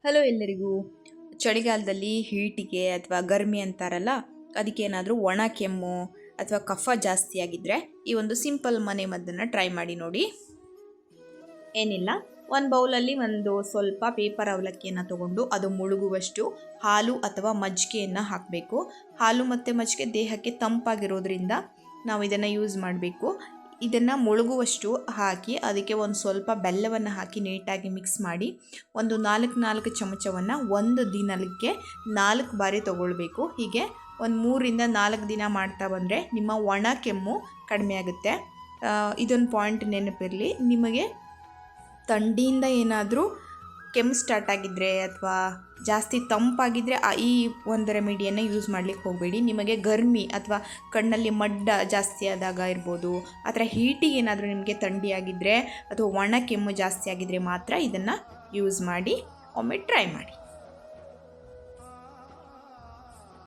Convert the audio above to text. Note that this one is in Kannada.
ಹಲೋ ಎಲ್ಲರಿಗೂ. ಚಳಿಗಾಲದಲ್ಲಿ ಹೀಟಿಗೆ ಅಥವಾ ಗರ್ಮಿ ಅಂತಾರಲ್ಲ, ಅದಕ್ಕೇನಾದರೂ ಒಣ ಕೆಮ್ಮು ಅಥವಾ ಕಫ ಜಾಸ್ತಿ ಆಗಿದ್ದರೆ ಈ ಒಂದು ಸಿಂಪಲ್ ಮನೆ ಮದ್ದನ್ನು ಟ್ರೈ ಮಾಡಿ ನೋಡಿ. ಏನಿಲ್ಲ, ಒಂದು ಬೌಲಲ್ಲಿ ಒಂದು ಸ್ವಲ್ಪ ಪೇಪರ್ ಅವಲಕ್ಕಿಯನ್ನು ತಗೊಂಡು ಅದು ಮುಳುಗುವಷ್ಟು ಹಾಲು ಅಥವಾ ಮಜ್ಜಿಗೆಯನ್ನು ಹಾಕಬೇಕು. ಹಾಲು ಮತ್ತು ಮಜ್ಜಿಗೆ ದೇಹಕ್ಕೆ ತಂಪಾಗಿರೋದ್ರಿಂದ ನಾವು ಇದನ್ನು ಯೂಸ್ ಮಾಡಬೇಕು. ಇದನ್ನು ಮುಳುಗುವಷ್ಟು ಹಾಕಿ ಅದಕ್ಕೆ ಒಂದು ಸ್ವಲ್ಪ ಬೆಲ್ಲವನ್ನು ಹಾಕಿ ನೀಟಾಗಿ ಮಿಕ್ಸ್ ಮಾಡಿ ಒಂದು 4 ಚಮಚವನ್ನು ಒಂದು ದಿನಕ್ಕೆ 4 ಬಾರಿ ತಗೊಳ್ಬೇಕು. ಹೀಗೆ ಒಂದು 3 4 ದಿನ ಮಾಡ್ತಾ ಬಂದರೆ ನಿಮ್ಮ ಒಣ ಕೆಮ್ಮು ಕಡಿಮೆ ಆಗುತ್ತೆ. ಇದೊಂದು ಪಾಯಿಂಟ್ ನೆನಪಿರಲಿ, ನಿಮಗೆ ಥಂಡಿಯಿಂದ ಏನಾದರೂ ಕೆಮ್ಮು ಸ್ಟಾರ್ಟ್ ಆಗಿದ್ದರೆ ಅಥವಾ ಜಾಸ್ತಿ ತಂಪಾಗಿದ್ದರೆ ಈ ಒಂದು ರೆಮಿಡಿಯನ್ನು ಯೂಸ್ ಮಾಡಲಿಕ್ಕೆ ಹೋಗಬೇಡಿ. ನಿಮಗೆ ಗರ್ಮಿ ಅಥವಾ ಕಣ್ಣಲ್ಲಿ ಮಡ್ಡ ಜಾಸ್ತಿ ಆದಾಗ ಇರ್ಬೋದು, ಆ ಥರ ಹೀಟಿಗೆ ಏನಾದರೂ ನಿಮಗೆ ಥಂಡಿ ಆಗಿದ್ದರೆ ಅಥವಾ ಒಣ ಕೆಮ್ಮು ಜಾಸ್ತಿ ಆಗಿದ್ದರೆ ಮಾತ್ರ ಇದನ್ನು ಯೂಸ್ ಮಾಡಿ. ಒಮ್ಮೆ ಟ್ರೈ ಮಾಡಿ.